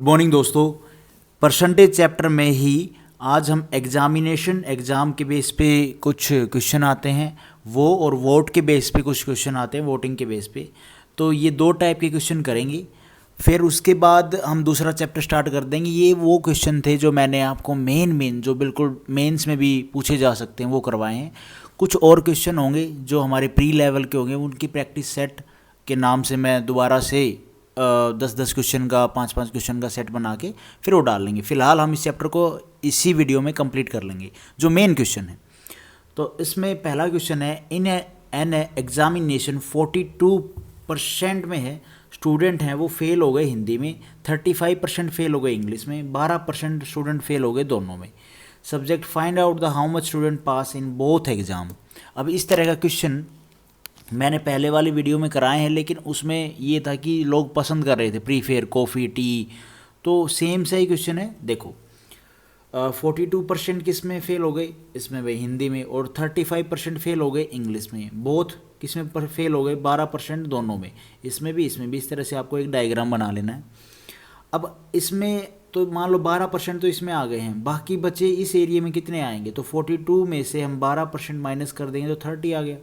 Morning दोस्तों, percentage chapter में ही आज हम एग्ज़ाम के बेस पे कुछ क्वेश्चन आते हैं वो, और वोट के बेस पे कुछ क्वेश्चन आते हैं वोटिंग के बेस पे। तो ये दो टाइप के क्वेश्चन करेंगे। फिर उसके बाद हम दूसरा चैप्टर स्टार्ट कर देंगे। ये वो क्वेश्चन थे जो मैंने आपको मेन जो बिल्कुल मेंस में भी पूछे जा सकते हैं वो करवाए हैं। कुछ और क्वेश्चन होंगे जो हमारे प्री लेवल के होंगे, उनकी प्रैक्टिस सेट के नाम से मैं दोबारा से 10-10 क्वेश्चन का 5-5 क्वेश्चन का सेट बना के फिर वो डाल लेंगे। फिलहाल हम इस चैप्टर को इसी वीडियो में कंप्लीट कर लेंगे जो मेन क्वेश्चन है। तो इसमें पहला क्वेश्चन है, इन एन एग्जामिनेशन 42% में है स्टूडेंट हैं वो फेल हो गए हिंदी में, 35% फेल हो गए इंग्लिश में, 12% स्टूडेंट फेल हो गए दोनों में। Subject find out the how much student pass in both exam. अब इस तरह का क्वेश्चन मैंने पहले वाली वीडियो में कराए हैं, लेकिन उसमें ये था कि लोग पसंद कर रहे थे प्रीफेयर कॉफ़ी टी। तो सेम सा ही क्वेश्चन है। देखो 42% किस में फेल हो गए, इसमें भाई हिंदी में, और 35% फेल हो गए इंग्लिश में। बोथ किस में पर फेल हो गए, 12% दोनों में, इसमें भी इसमें भी। इस तरह से आपको एक डायग्राम बना लेना है। अब इसमें तो मान लो 12% तो इसमें आ गए हैं, बाकी बचे इस एरिया में कितने आएंगे। तो 42 में से हम 12% माइनस कर देंगे तो 30 आ गया।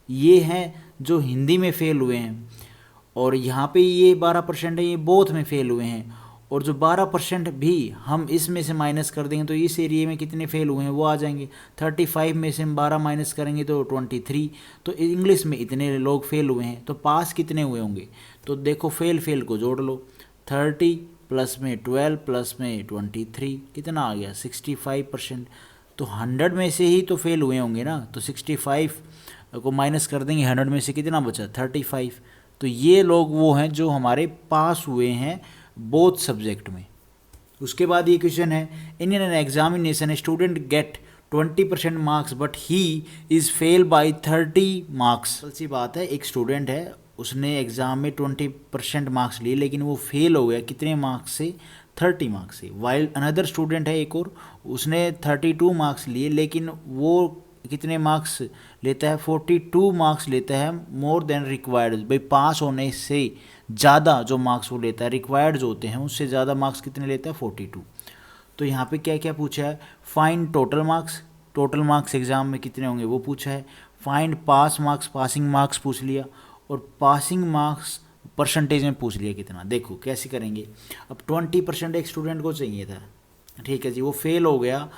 ये हैं जो हिंदी में फ़ेल हुए हैं, और यहाँ पे ये 12% है, ये बोथ में फ़ेल हुए हैं। और जो 12% भी हम इसमें से माइनस कर देंगे तो इस एरिया में कितने फेल हुए हैं वो आ जाएंगे। 35 में से हम 12 माइनस करेंगे तो 23। तो इंग्लिश में इतने लोग फेल हुए हैं, तो पास कितने हुए होंगे। तो देखो फेल को जोड़ लो, 30 प्लस में 12 प्लस में 23 कितना आ गया 65%। तो 100 में से ही तो फेल हुए होंगे ना, तो 65 को माइनस कर देंगे 100 में से, कितना बचा 35। तो ये लोग वो हैं जो हमारे पास हुए हैं बोथ सब्जेक्ट में। उसके बाद ये क्वेश्चन है, in an examination student get 20% marks but he is fail by 30 marks. सी बात है, एक स्टूडेंट है, उसने एग्ज़ाम में 20% मार्क्स लिए, लेकिन वो फेल हो गया कितने मार्क्स से, 30 मार्क्स से। वाइल अनदर स्टूडेंट है एक और, उसने 32 मार्क्स लिए, लेकिन वो कितने मार्क्स लेता है, 42 मार्क्स लेता है मोर देन रिक्वायर्ड। भाई पास होने से ज़्यादा जो मार्क्स वो लेता है, रिक्वायर्ड जो होते हैं उससे ज़्यादा मार्क्स कितने लेता है, 42। तो यहाँ पे क्या क्या पूछा है, find total marks, total marks exam में कितने होंगे वो पूछा है। Find pass marks, passing marks पूछ लिया, और पासिंग मार्क्स परसेंटेज में पूछ लिया कितना। देखो कैसे करेंगे। अब 20% एक स्टूडेंट को चाहिए था, ठीक है जी, वो फेल हो गया,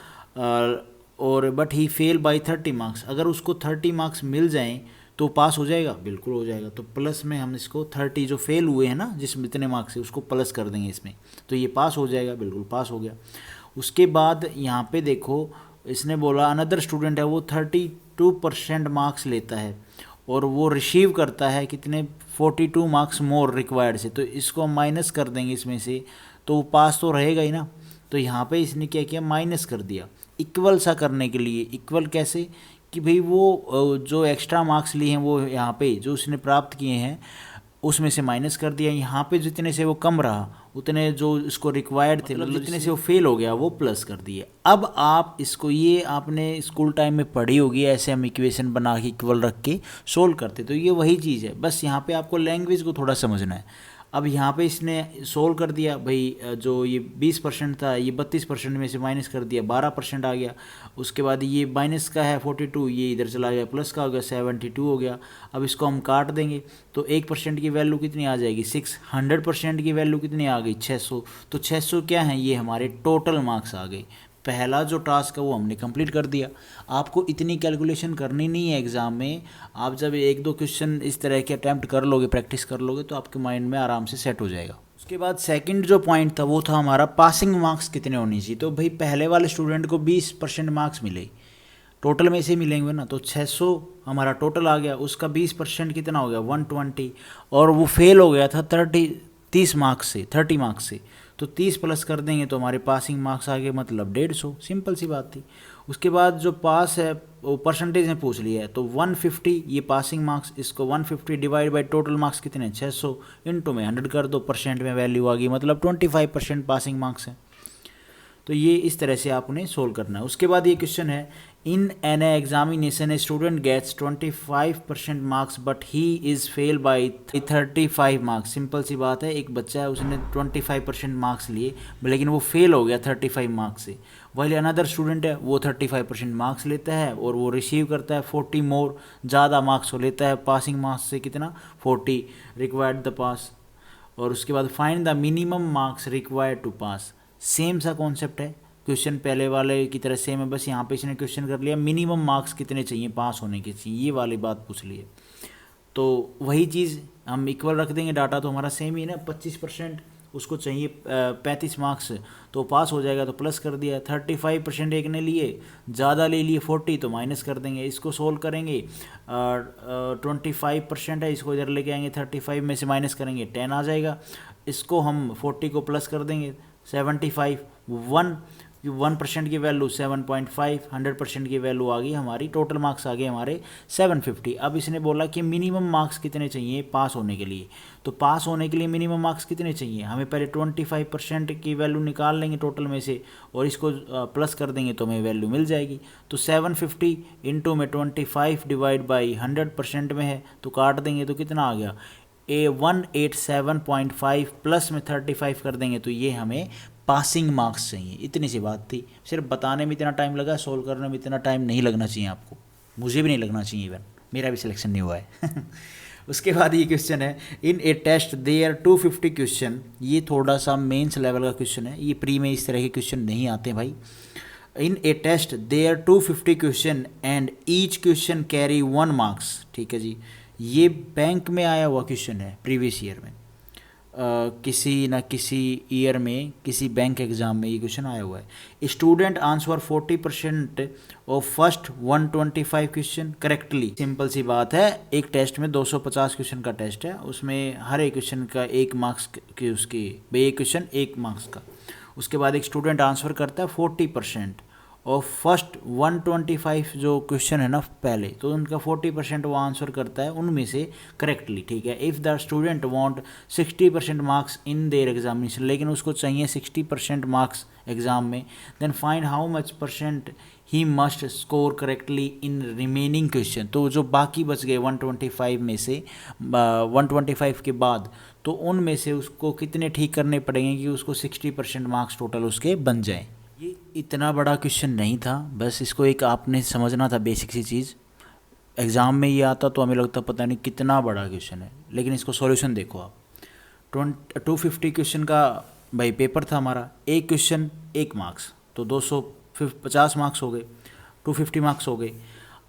और but he fail by 30 marks. अगर उसको 30 मार्क्स मिल जाएं तो पास हो जाएगा, बिल्कुल हो जाएगा। तो प्लस में हम इसको 30 जो फेल हुए हैं ना, जिसमें इतने मार्क्स है, उसको प्लस कर देंगे इसमें, तो ये पास हो जाएगा, बिल्कुल पास हो गया। उसके बाद यहाँ पे देखो, इसने बोला अनदर स्टूडेंट है वो 32% मार्क्स लेता है, और वो रिसीव करता है कितने, 42 मार्क्स मोर रिक्वायर्ड से। तो इसको हम माइनस कर देंगे इसमें से, तो वो पास तो रहेगा ही ना। तो यहाँ पे इसने क्या किया, माइनस कर दिया इक्वल सा करने के लिए। इक्वल कैसे कि भाई वो जो एक्स्ट्रा मार्क्स लिए हैं वो यहाँ पे जो उसने प्राप्त किए हैं उसमें से माइनस कर दिया। यहाँ पे जितने से वो कम रहा उतने जो इसको रिक्वायर्ड थे, मतलब जितने से वो फेल हो गया वो प्लस कर दिए। अब आप इसको, ये आपने स्कूल टाइम में पढ़ी होगी, ऐसे हम इक्वेशन बना के इक्वल रख के सोल्व करते। तो ये वही चीज़ है, बस यहाँ पे आपको लैंग्वेज को थोड़ा समझना है। अब यहाँ पे इसने सोल्व कर दिया, भाई जो ये 20% था ये 32% में से माइनस कर दिया, 12% आ गया। उसके बाद ये माइनस का है 42, ये इधर चला गया, प्लस का हो गया 72 हो गया। अब इसको हम काट देंगे तो 1% की वैल्यू कितनी आ जाएगी 6, 100% की वैल्यू कितनी आ गई 600। तो 600 क्या है, ये हमारे टोटल मार्क्स आ गए। पहला जो टास्क है वो हमने कंप्लीट कर दिया। आपको इतनी कैलकुलेशन करनी नहीं है एग्ज़ाम में। आप जब एक दो क्वेश्चन इस तरह के अटैम्प्ट कर लोगे, प्रैक्टिस कर लोगे, तो आपके माइंड में आराम से सेट हो जाएगा। उसके बाद सेकंड जो पॉइंट था वो था हमारा पासिंग मार्क्स कितने होने चाहिए। तो भाई पहले वाले स्टूडेंट को 20% मार्क्स मिले, टोटल में से मिलेंगे ना, तो 600 हमारा टोटल आ गया, उसका 20% कितना हो गया 120, और वो फेल हो गया था 30 मार्क्स से। तो 30 प्लस कर देंगे तो हमारे पासिंग मार्क्स आ गए, मतलब 150। सिंपल सी बात थी। उसके बाद जो पास है वो परसेंटेज में पूछ लिया है, तो 150 ये पासिंग मार्क्स, इसको 150 डिवाइड बाई टोटल मार्क्स कितने 600, इंटू में 100 कर दो, परसेंट में वैल्यू आ गई, मतलब 25% पासिंग मार्क्स है। तो ये इस तरह से आपने सोल्व करना है। उसके बाद ये क्वेश्चन है, in an examination a student gets 25% marks but he is fail by 35 marks. Simple सी बात है, एक बच्चा है उसने 25% मार्क्स लिए लेकिन वो फेल हो गया 35 मार्क्स से। वाइल अनदर स्टूडेंट है वो 35% मार्क्स लेता है और वो रिसीव करता है 40 मोर, ज़्यादा मार्क्स वो लेता है पासिंग मार्क्स से, कितना 40 रिक्वायर्ड द पास। और उसके बाद find the minimum marks required to pass. Same सा कॉन्सेप्ट है, क्वेश्चन पहले वाले की तरह सेम है, बस यहाँ पे इसने क्वेश्चन कर लिया मिनिमम मार्क्स कितने चाहिए पास होने के चाहिए, ये वाली बात पूछ ली है। तो वही चीज़ हम इक्वल रख देंगे, डाटा तो हमारा सेम ही है ना, 25% उसको चाहिए 35 मार्क्स तो पास हो जाएगा, तो प्लस कर दिया। 35% एक ने लिए, ज़्यादा ले लिए 40 तो माइनस कर देंगे। इसको सोल्व करेंगे, 25% है, इसको इधर लेके आएंगे 35 में से माइनस करेंगे 10 आ जाएगा। इसको हम 40 को प्लस कर देंगे 75, 1% की वैल्यू 7.5, 100% की वैल्यू आ गई हमारी, टोटल मार्क्स आ गए हमारे 750। अब इसने बोला कि मिनिमम मार्क्स कितने चाहिए पास होने के लिए, तो पास होने के लिए मिनिमम मार्क्स कितने चाहिए, हमें पहले 25% की वैल्यू निकाल लेंगे टोटल में से और इसको प्लस कर देंगे तो हमें वैल्यू मिल जाएगी। तो 750 इंटू में 25 डिवाइड बाई 100% में है तो काट देंगे तो कितना आ गया, 187.5 प्लस में 35 कर देंगे तो ये हमें पासिंग मार्क्स चाहिए। इतनी सी बात थी, सिर्फ बताने में इतना टाइम लगा, सोल्व करने में इतना टाइम नहीं लगना चाहिए आपको, मुझे भी नहीं लगना चाहिए, इवन मेरा भी सिलेक्शन नहीं हुआ है। उसके बाद ये क्वेश्चन है, इन ए टेस्ट देयर 250 क्वेश्चन। ये थोड़ा सा मेंस लेवल का क्वेश्चन है, ये प्री में इस तरह के क्वेश्चन नहीं आते भाई। In a test there 250 question and each question carry 1 marks. ठीक है जी, ये बैंक में आया हुआ क्वेश्चन है प्रीवियस ईयर में, किसी न किसी ईयर में किसी बैंक एग्जाम में ये क्वेश्चन आया हुआ है। Student answer 40% of first 125 question correctly. Simple सी बात है, एक टेस्ट में 250 क्वेश्चन का टेस्ट है, उसमें हर एक क्वेश्चन का 1 मार्क्स के उसकी भाई, एक क्वेश्चन 1 मार्क्स का। उसके बाद एक स्टूडेंट आंसर करता है 40% और फर्स्ट 125 जो क्वेश्चन है ना पहले, तो उनका 40% वो आंसर करता है उनमें से करेक्टली। ठीक है, if the student want 60% marks in their examination, लेकिन उसको चाहिए 60% मार्क्स एग्ज़ाम में, then find how much percent he must score correctly in remaining question. तो जो बाकी बच गए 125 में से 125 के बाद, तो उनमें से उसको कितने ठीक करने पड़ेंगे कि उसको 60% मार्क्स टोटल उसके बन जाएँ। ये इतना बड़ा क्वेश्चन नहीं था, बस इसको एक आपने समझना था बेसिक सी चीज़। एग्ज़ाम में ये आता तो हमें लगता पता नहीं कितना बड़ा क्वेश्चन है, लेकिन इसको सॉल्यूशन देखो आप। 250 क्वेश्चन का भाई पेपर था हमारा, एक क्वेश्चन 1 मार्क्स, तो 250 मार्क्स हो गए, 250 मार्क्स हो गए।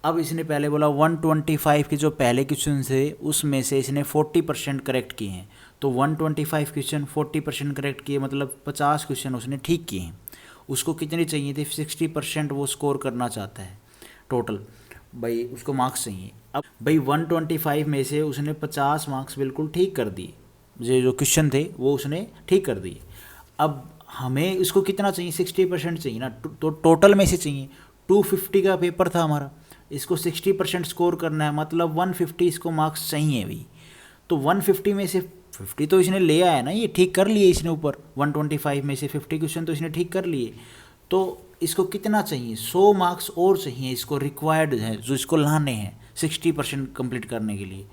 अब इसने पहले बोला 125 के जो पहले क्वेश्चन थे उसमें से इसने 40% करेक्ट किए हैं, तो 125 क्वेश्चन 40% करेक्ट किए मतलब 50 क्वेश्चन उसने ठीक किए हैं। उसको कितने चाहिए थे, 60% वो स्कोर करना चाहता है टोटल, भाई उसको मार्क्स चाहिए। अब भाई 125 में से उसने 50 मार्क्स बिल्कुल ठीक कर दिए, जो क्वेश्चन थे वो उसने ठीक कर दिए। अब हमें इसको कितना चाहिए, 60% चाहिए ना, तो टोटल में से चाहिए। 250 का पेपर था हमारा, इसको 60% स्कोर करना है, मतलब 150 इसको मार्क्स चाहिए भाई। तो 150 में से 50 तो इसने ले आया ना, ये ठीक कर लिए इसने ऊपर, 125 में से 50 क्वेश्चन तो इसने ठीक कर लिए। तो इसको कितना चाहिए, 100 मार्क्स और चाहिए इसको, रिक्वायर्ड है जो इसको लाने हैं 60% कंप्लीट करने के लिए।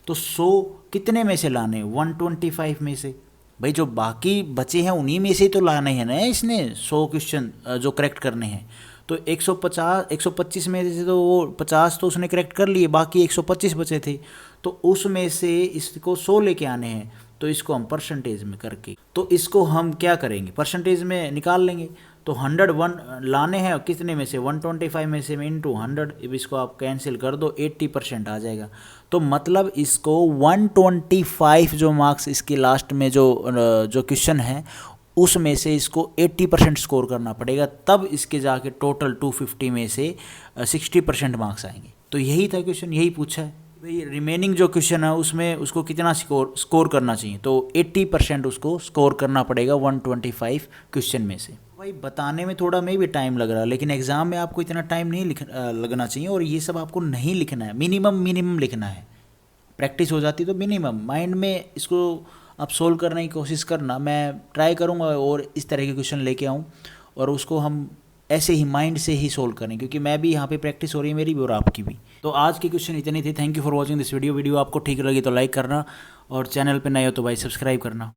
तो 100 कितने में से लाने, 125 में से, भाई जो बाकी बचे हैं उन्हीं में से तो लाने हैं ना इसने 100 क्वेश्चन जो करेक्ट करने हैं। तो 125 में से तो वो 50 तो उसने करेक्ट कर लिए, बाकी 125 बचे थे, तो उसमें से इसको 100 लेके आने हैं। तो इसको हम परसेंटेज में करके, तो इसको हम क्या करेंगे, परसेंटेज में निकाल लेंगे। तो 101 लाने हैं कितने में से, 125 में से इंटू 100, अब इसको आप कैंसिल कर दो, 80% आ जाएगा। तो मतलब इसको 125 जो मार्क्स इसके लास्ट में जो क्वेश्चन है उसमें से इसको 80% स्कोर करना पड़ेगा, तब इसके जाके टोटल 250 में से 60% मार्क्स आएंगे। तो यही था क्वेश्चन, यही पूछा है भाई। रिमेनिंग जो क्वेश्चन है उसमें उसको कितना स्कोर करना चाहिए, तो 80% उसको स्कोर करना पड़ेगा 125 क्वेश्चन में से। भाई बताने में थोड़ा में भी टाइम लग रहा है, लेकिन एग्ज़ाम में आपको इतना टाइम नहीं लगना चाहिए, और ये सब आपको नहीं लिखना है, मिनिमम लिखना है। प्रैक्टिस हो जाती तो मिनिमम माइंड में इसको आप सोल्व करने की कोशिश करना। मैं ट्राई करूँगा और इस तरह के क्वेश्चन लेके आऊँ और उसको हम ऐसे ही माइंड से ही सोल्व करें, क्योंकि मैं भी यहाँ पे प्रैक्टिस हो रही है मेरी भी और आपकी भी। तो आज की क्वेश्चन इतनी थी। Thank you for watching this video. Video आपको ठीक लगी तो लाइक करना और चैनल पे नए हो तो भाई सब्सक्राइब करना।